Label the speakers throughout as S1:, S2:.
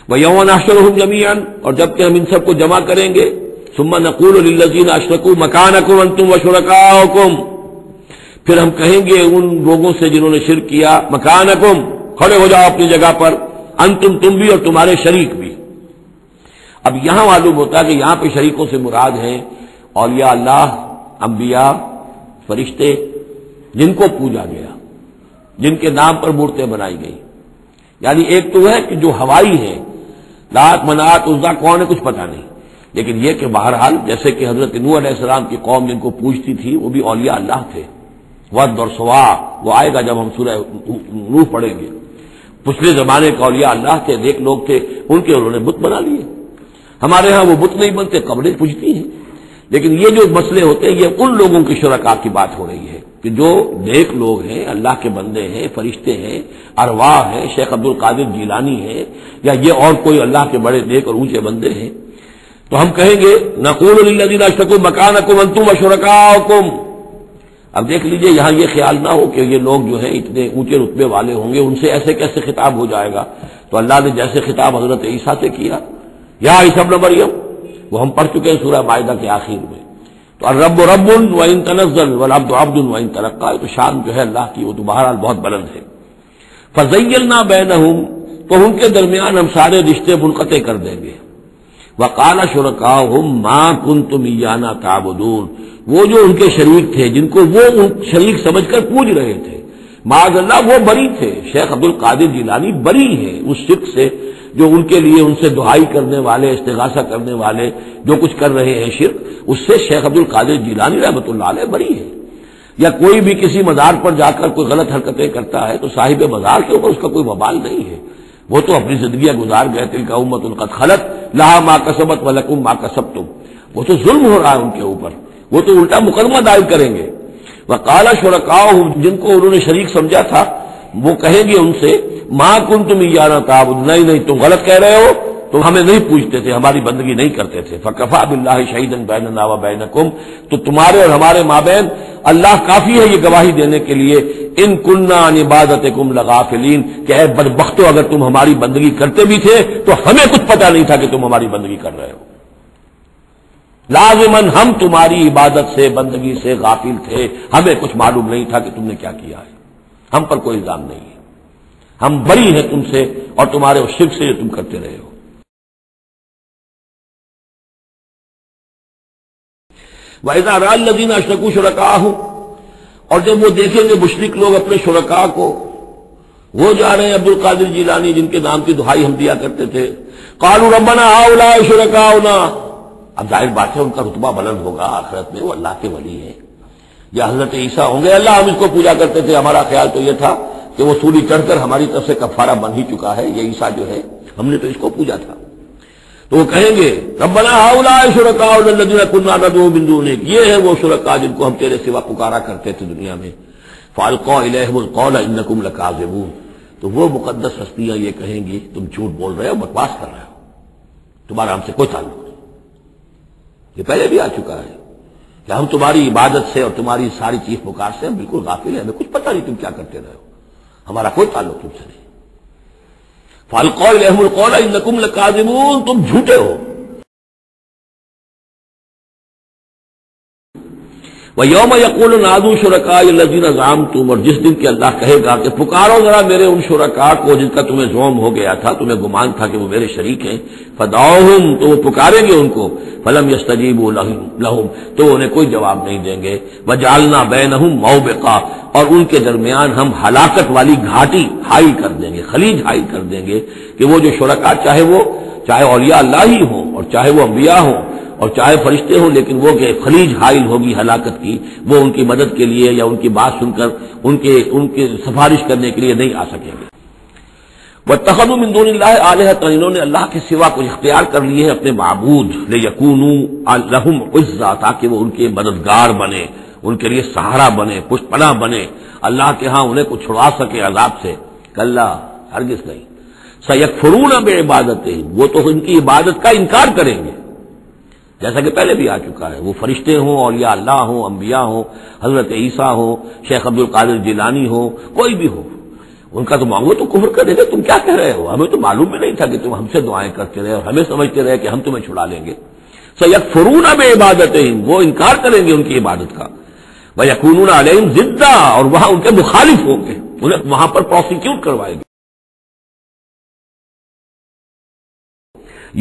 S1: وَيَوْمَ نَحْشُرُهُمْ جَمِيعًا، اور جب کہ ہم ان سب کو جمع کریں گے، ثُمَّ نَقُولُ لِلَّذِينَ أَشْرَكُوا مَكَانَكُمْ أَنْتُمْ وَشُرَكَاؤُكُمْ، پھر ہم کہیں گے ان لوگوں سے جنہوں نے شرک کیا، مکانکم، کھڑے ہو جاؤ اپنی جگہ پر، انتم، تم بھی اور تمہارے شریک بھی۔ اب یہاں معلوم ہوتا ہے کہ یہاں پہ شریکوں سے مراد ہیں اولیاء اللہ، انبیاء، فرشتے، جن کو پوجا گیا، جن کے نام پر مورتیں بنائی گئی۔ یعنی ایک تو ہے کہ جو ہوائی ہیں، لات، منات، عزا کون ہے کچھ پتہ نہیں، لیکن یہ کہ بہرحال جیسے کہ حضرت نوح علیہ السلام کی قوم جن کو پوجتی تھی وہ بھی اولیاء اللہ تھے۔ ود اور سوا وہ آئے گا جب ہم سورہ نوح پڑھیں گے۔ پچھلے زمانے کے اولیاء اللہ تھے، نیک لوگ تھے، ان کے انہوں نے بت بنا لیے۔ ہمارے ہاں وہ بت نہیں بنتے، قبریں پوجتی ہیں۔ لیکن یہ جو مسئلے ہوتے ہیں یہ ان لوگوں کی شرکاء کی بات ہو رہی ہے کہ جو نیک لوگ ہیں، اللہ کے بندے ہیں، فرشتے ہیں، ارواح ہیں، شیخ عبد القادر جیلانی ہیں، یا یہ اور کوئی اللہ کے بڑے نیک اور اونچے بندے ہیں، تو ہم کہیں گے نقول للذین اشرکوا مکانکم انتم وشرکاؤکم۔ اب دیکھ لیجئے یہاں یہ خیال نہ ہو کہ یہ لوگ جو ہیں اتنے اونچے رتبے والے ہوں گے، ان سے ایسے کیسے خطاب ہو جائے گا؟ تو اللہ نے جیسے خطاب حضرت عیسیٰ سے کیا، یا عیسی ابن مریم، وہ ہم پڑھ چکے ہیں سورہ مائدہ کے آخر میں۔ تو الرب رب وان تنزل والعبد عبد وان ترقى، تو شان جو ہے اللہ کی وہ تو بہرحال بہت بلند ہے۔ فزیلنا بینہم، تو ان کے درمیان ہم سارے رشتے منقطع کر دیں گے۔ وقال شرکاؤہم ما کنتم ایانا تعبدون، وہ جو ان کے شریک تھے جن کو وہ شریک سمجھ کر پوج رہے تھے، معاذ اللہ وہ بری تھے۔ شیخ عبد القادر جیلانی بری ہیں اس شرک سے جو ان کے لیے ان سے دعائی کرنے والے، استغاثہ کرنے والے جو کچھ کر رہے ہیں شرک، اس سے شیخ عبد القادر جیلانی رحمۃ اللہ علیہ بری ہے۔ یا کوئی بھی کسی مزار پر جا کر کوئی غلط حرکتیں کرتا ہے تو صاحب مزار کے اوپر اس کا کوئی وبال نہیں ہے، وہ تو اپنی زندگیاں گزار گئے، تلک امۃ قد خلت لہا ما کسبت ولکم ما کسبتم، وہ تو ظلم ہو رہا ہے ان کے اوپر، وہ تو الٹا مقدمہ دائر کریں گے۔ وقال شرکاؤہم، جن کو انہوں نے شریک سمجھا تھا، وہ کہیں گے ان سے ما کنتم ایانا تعبدون، نہیں تم غلط کہہ رہے ہو، تم ہمیں نہیں پوجتے تھے، ہماری بندگی نہیں کرتے تھے۔ فکفی باللہ شہیدا بیننا وبینکم، تو تمہارے اور ہمارے مابین اللہ کافی ہے یہ گواہی دینے کے لیے، ان کننا عن عبادتکم لغافلین، کہ اے بدبختو اگر تم ہماری بندگی کرتے بھی تھے تو ہمیں کچھ پتہ نہیں تھا کہ تم ہماری بندگی کر رہے ہو۔ لازماً ہم تمہاری عبادت سے، بندگی سے غافل تھے، ہمیں کچھ معلوم نہیں تھا کہ تم نے کیا کیا ہے، ہم پر کوئی الزام نہیں ہے، ہم بری ہیں تم سے اور تمہارے اس شرک سے جو تم کرتے رہے ہو۔ وَإِذَا رَأَى الَّذِينَ أَشْرَكُوا شُرَكَاءَهُمْ، اور جب وہ دیکھیں گے مشرک لوگ اپنے شرکاء کو، وہ جا رہے ہیں عبد القادر جیلانی جن کے نام کی دہائی ہم دیا کرتے تھے، قَالُوا رَبَّنَا هَؤُلَاءِ شُرَكَاؤُنَا، اب ظاہر بات ہے ان کا رتبہ بلند ہوگا آخرت میں، وہ اللہ کے ولی ہیں، یا حضرت عیسیٰ ہوں گے، اللہ ہم اس کو پوجا کرتے تھے، ہمارا خیال تو یہ تھا کہ وہ سولی چڑھ کر ہماری طرف سے کفارہ بن ہی چکا ہے، یہ عیسیٰ جو ہے ہم نے تو اس کو پوجا تھا۔ تو وہ کہیں گے ربنا ہؤلاء شرکاؤنا الذین کنا ندعو من دونک، یہ ہے وہ شرکاء جن کو ہم تیرے سوا پکارا کرتے تھے دنیا میں۔ فالقوا الیہم القول انکم لکاذبون، تو وہ مقدس ہستیاں یہ کہیں گی تم جھوٹ بول رہے ہو، بکواس کر رہے ہو، تمہارا ہم سے کوئی تعلق نہیں۔ یہ پہلے بھی آ چکا ہے کہ ہم تمہاری عبادت سے اور تمہاری ساری چیز پکار سے ہم بالکل غافل ہیں، ہمیں کچھ پتہ نہیں تم کیا کرتے رہے ہو، ہمارا کوئی تعلق تم سے نہیں۔ فالقوا الیہم القول انکم لکاذبون، تم جھوٹے ہو۔ وَيَوْمَ يَقُولُ نَادُوا شُرَكَائِيَ الَّذِينَ زَعَمْتُمْ، اور جس دن کہ اللہ کہے گا کہ پکارو ذرا میرے ان شرکاء کو جن کا تمہیں زعم ہو گیا تھا، تمہیں گمان تھا کہ وہ میرے شریک ہیں، فَدَعُوهُمْ، تو وہ پکاریں گے ان کو، فَلَمْ يَسْتَجِيبُوا لَهُمْ، تو انہیں کوئی جواب نہیں دیں گے، وَجَعَلْنَا بَيْنَهُمْ مَوْبِقًا، اور ان کے درمیان ہم ہلاکت والی گھاٹی حائل کر دیں گے، خلیج حائل کر دیں گے، کہ وہ جو شرکاء چاہے اولیاء اللہ ہی ہوں اور چاہے وہ انبیاء ہوں اور چاہے فرشتے ہوں، لیکن وہ کہ خلیج حائل ہوگی ہلاکت کی، وہ ان کی مدد کے لیے یا ان کی بات سن کر ان کے سفارش کرنے کے لیے نہیں آ سکیں گے۔ وَاتَّخَذُوا مِن دُونِ اللَّهِ آلِهَةً، انہوں نے اللہ کے سوا کو اختیار کر لیے ہیں اپنے معبود، لِيَكُونُوا لَهُمْ عِزًّا، تاکہ وہ ان کے مددگار بنے، ان کے لیے سہارا بنے، پشت پناہ بنے، اللہ کے ہاں انہیں کو چھڑوا سکے عذاب سے۔ کلا، ہرگز نہیں۔ سَيَكْفُرُونَ بِعِبَادَتِهِمْ، وہ تو ان کی عبادت کا انکار کریں گے، جیسا کہ پہلے بھی آ چکا ہے، وہ فرشتے ہوں، اولیاء اللہ ہوں، انبیاء ہوں، حضرت عیسیٰ ہوں، شیخ عبد القادر جیلانی ہوں، کوئی بھی ہو، ان کا تو مانگو تو کفر کر دے گا، تم کیا کہہ رہے ہو، ہمیں تو معلوم بھی نہیں تھا کہ تم ہم سے دعائیں کرتے رہے اور ہمیں سمجھتے رہے کہ ہم تمہیں چھڑا لیں گے۔ سَيَكْفُرُونَ بِعِبَادَتِهِمْ، وہ انکار کریں گے ان کی عبادت کا، وَيَكُونُونَ عَلَيْهِمْ ضِدًّا، اور وہاں ان کے مخالف ہوں گے، انہیں وہاں پر پروسیکیوٹ کروائے گے۔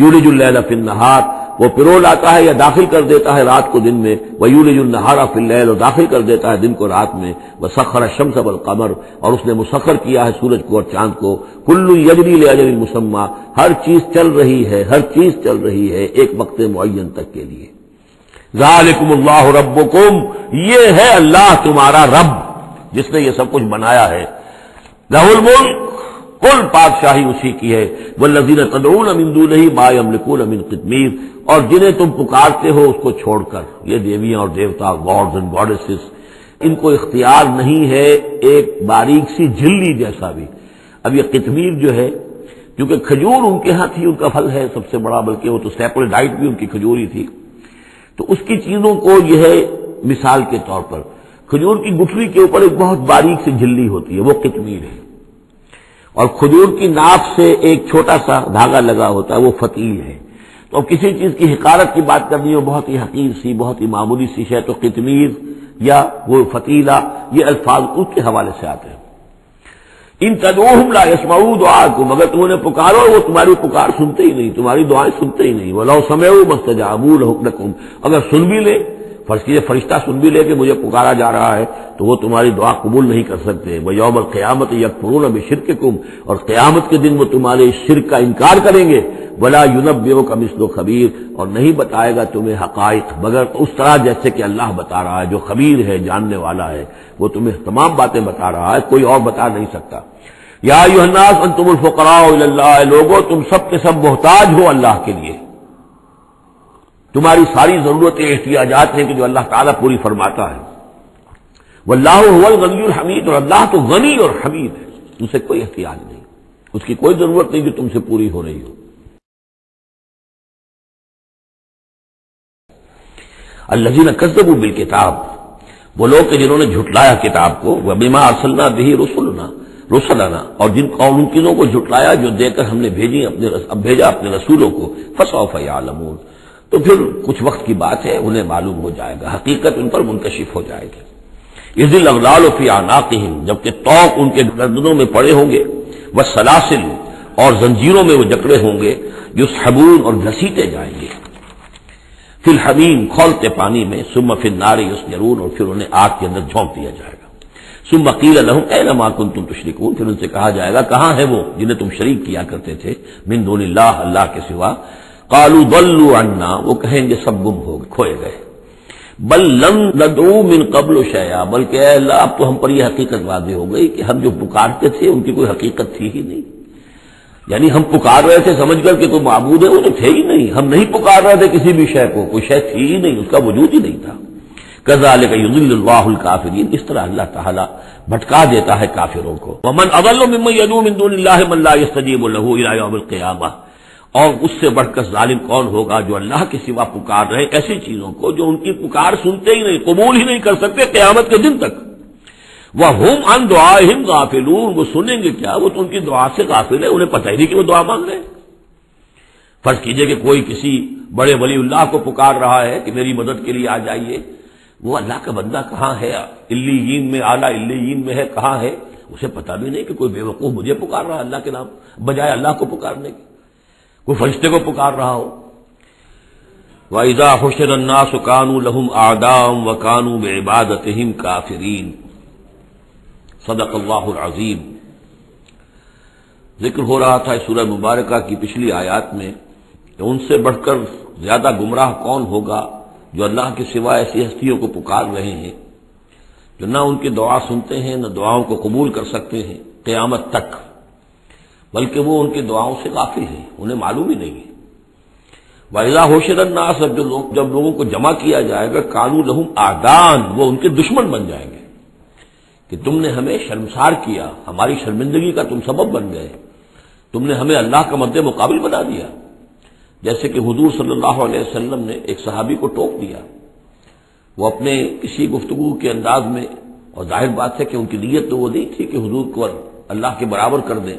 S1: یولج اللیل فی النہار، وہ پرو لاتا ہے یا داخل کر دیتا ہے رات کو دن میں، ویولج النہار فی اللیل، اور داخل کر دیتا ہے دن کو رات میں، وسخر الشمس والقمر، اور اس نے مسخر کیا ہے سورج کو اور چاند کو، کل یجری لاجل مسمى، ہر چیز چل رہی ہے، ہر چیز چل رہی ہے ایک وقت معین تک کے لیے۔ ذالکم اللہ ربکم، یہ ہے اللہ تمہارا رب جس نے یہ سب کچھ بنایا ہے، لہ الملک، کل بادشاہی اسی کی ہے، والذین تدعون من دونہ ما یملکون من قطمیر، اور جنہیں تم پکارتے ہو اس کو چھوڑ کر، یہ دیویاں اور دیوتا، گاڈز اینڈ گاڈیسز، ان کو اختیار نہیں ہے ایک باریک سی جھلی جیسا بھی۔ اب یہ قطمیر جو ہے، کیونکہ کھجور ان کے ہاں تھی، ان کا پھل ہے سب سے بڑا، بلکہ وہ تو سیپل ڈائٹ بھی ان کی کھجور ہی تھی، تو اس کی چیزوں کو یہ ہے مثال کے طور پر، کھجور کی گٹھلی کے اوپر ایک بہت باریک سی جھلی ہوتی ہے، وہ قطمیر ہے، اور کھجور کی ناک سے ایک چھوٹا سا دھاگا لگا ہوتا ہے، وہ فتیل ہے۔ تو اب کسی چیز کی حقارت کی بات کرنی ہو، بہت ہی حقیر سی، بہت ہی معمولی سی شے، تو قطمیر یا وہ فتیلہ، یہ الفاظ اس کے حوالے سے آتے ہیں۔ ان تدعوہم لا یسمعوا دعاءکم، اگر تم انہیں پکارو وہ تمہاری پکار سنتے ہی نہیں، تمہاری دعائیں سنتے ہی نہیں، وَلَوْ سَمِعُوا مَا اسْتَجَابُوا لَكُمْ، اگر سن بھی لے، فرض کیجیے فرشتہ سن بھی لے کہ مجھے پکارا جا رہا ہے، تو وہ تمہاری دعا قبول نہیں کر سکتے۔ وَيَوْمَ الْقِيَامَةِ يَكْفُرُونَ بِشِرْكِكُمْ، اور قیامت کے دن وہ تمہارے شرک کا انکار کریں گے۔ وَلَا يُنَبِّئُكَ مِثْلُ خَبِيرٍ، اور نہیں بتائے گا تمہیں حقائق مگر اس طرح جیسے کہ اللہ بتا رہا ہے، جو خبیر ہے، جاننے والا ہے، وہ تمہیں تمام باتیں بتا رہا ہے، کوئی اور بتا نہیں سکتا۔ یا ایھا الناس انتم الفقراء الی اللہ، لوگو تم سب کے سب محتاج ہو اللہ کے لیے، تمہاری ساری ضرورتیں احتیاجات ہیں کہ جو اللہ تعالیٰ پوری فرماتا ہے۔ واللہ هو الغنی الحمید، اور اللہ تو غنی اور حمید ہے، تم سے کوئی احتیاج نہیں، اس کی کوئی ضرورت نہیں جو تم سے پوری ہو رہی ہو۔ الذین کذبوا بالکتاب، وہ لوگ کہ جنہوں نے جھٹلایا کتاب کو، وبما ارسلنا بہ رسلنا، اور ان چیزوں کو جھٹلایا جو دے کر ہم نے بھیجا اپنے رسولوں کو، فسوف یعلمون، تو پھر کچھ وقت کی بات ہے، انہیں معلوم ہو جائے گا، حقیقت ان پر منکشف ہو جائے گی۔ اذ الاغلال فی اعناقہم، جبکہ طوق ان کے گردنوں میں پڑے ہوں گے، والسلاسل، اور زنجیروں میں وہ جکڑے ہوں گے، یسحبون، اور گھسیٹے جائیں گے، فی الحمیم، کھولتے پانی میں، ثم فی النار یسجرون، اور پھر انہیں آگ کے اندر جھونک دیا جائے گا۔ ثم قیل لہم این ما کنتم تشرکون، پھر ان سے کہا جائے گا کہاں ہے وہ جنہیں تم شریک کیا کرتے تھے، من دون اللہ، اللہ کے سوا، قالوا ضلوا عنا، وہ کہیں گے سب گم ہو گئے، کھوئے گئے، بل لم ندعو من قبل شیئا، بلکہ اے اللہ اب تو ہم پر یہ حقیقت واضح ہو گئی کہ ہم جو پکارتے تھے ان کی کوئی حقیقت تھی ہی نہیں، یعنی ہم پکار رہے تھے سمجھ کر کہ کوئی معبود ہے، وہ تو تھے ہی نہیں، ہم نہیں پکار رہے تھے کسی بھی شے کو، کوئی شے تھی ہی نہیں، اس کا وجود ہی نہیں تھا۔ کذالک یضل اللہ الکافرین، اس طرح اللہ تعالیٰ بھٹکا دیتا ہے کافروں کو۔ ومن اضل ممن يدعو من دون اللہ من لا يستجیب له الى یوم القیامہ، اور اس سے بڑھ کر ظالم کون ہوگا جو اللہ کے سوا پکار رہے ایسی چیزوں کو جو ان کی پکار سنتے ہی نہیں، قبول ہی نہیں کر سکتے قیامت کے دن تک۔ وَهُمْ عَنْ دُعَائِهِمْ غَافِلُونَ، وہ سنیں گے کیا، وہ تو ان کی دعا سے غافل ہے، انہیں پتہ ہی نہیں کہ وہ دعا مانگ رہے ہیں۔ فرض کیجئے کہ کوئی کسی بڑے ولی اللہ کو پکار رہا ہے کہ میری مدد کے لیے آ جائیے، وہ اللہ کا بندہ کہاں ہے، علیین میں، اعلیٰ علیین میں ہے، کہاں ہے، اسے پتہ بھی نہیں کہ کوئی بے وقوف مجھے پکار رہا ہے اللہ کے نام بجائے اللہ کو پکارنے کے، کوئی فرشتے کو پکار رہا ہو۔ وَإِذَا حُشِرَ النَّاسُ كَانُوا لَهُمْ أَعْدَاءً وَكَانُوا بِعِبَادَتِهِمْ كَافِرِينَ۔ صدق اللہ العظیم۔ ذکر ہو رہا تھا اس سورہ مبارکہ کی پچھلی آیات میں کہ ان سے بڑھ کر زیادہ گمراہ کون ہوگا جو اللہ کے سوا ایسی ہستیوں کو پکار رہے ہیں جو نہ ان کی دعا سنتے ہیں، نہ دعاؤں کو قبول کر سکتے ہیں قیامت تک، بلکہ وہ ان کی دعاؤں سے غافل ہیں، انہیں معلوم ہی نہیں ہے۔ وَإِذَا حُشِرَ النَّاسُ، جب لوگوں کو جمع کیا جائے گا، كَانُوا لَهُمْ أَعْدَاءً، وہ ان کے دشمن بن جائیں گے کہ تم نے ہمیں شرمسار کیا، ہماری شرمندگی کا تم سبب بن گئے، تم نے ہمیں اللہ کا مد مقابل بنا دیا۔ جیسے کہ حضور صلی اللہ علیہ وسلم نے ایک صحابی کو ٹوک دیا، وہ اپنے کسی گفتگو کے انداز میں، اور ظاہر بات ہے کہ ان کی نیت تو وہ نہیں تھی کہ حضور کو اللہ کے برابر کر دیں،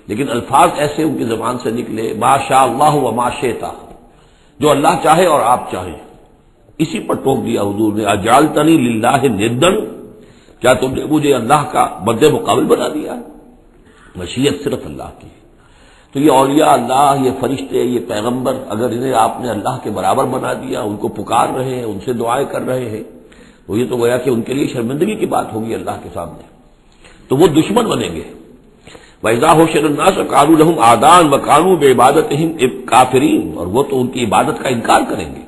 S1: لیکن الفاظ ایسے ان کی زبان سے نکلے ما شاء اللہ و ما شئت، جو اللہ چاہے اور آپ چاہیں، اسی پر ٹوک دیا حضور نے، اجعلتنی للہ ندن، کیا تم نے مجھے اللہ کا مد مقابل بنا دیا؟ مشیت صرف اللہ کی۔ تو یہ اولیاء اللہ، یہ فرشتے، یہ پیغمبر، اگر انہیں آپ نے اللہ کے برابر بنا دیا، ان کو پکار رہے ہیں، ان سے دعائیں کر رہے ہیں، تو یہ تو گویا کہ ان کے لیے شرمندگی کی بات ہوگی اللہ کے سامنے، تو وہ دشمن بنیں گے۔ وَإِذَا حُشِرَ النَّاسُ قَالُوا لَهُمْ أَعْدَاءً وَكَانُوا بِعِبَادَتِهِمْ كَافِرِينَ، اور وہ تو ان کی عبادت کا انکار کریں گے۔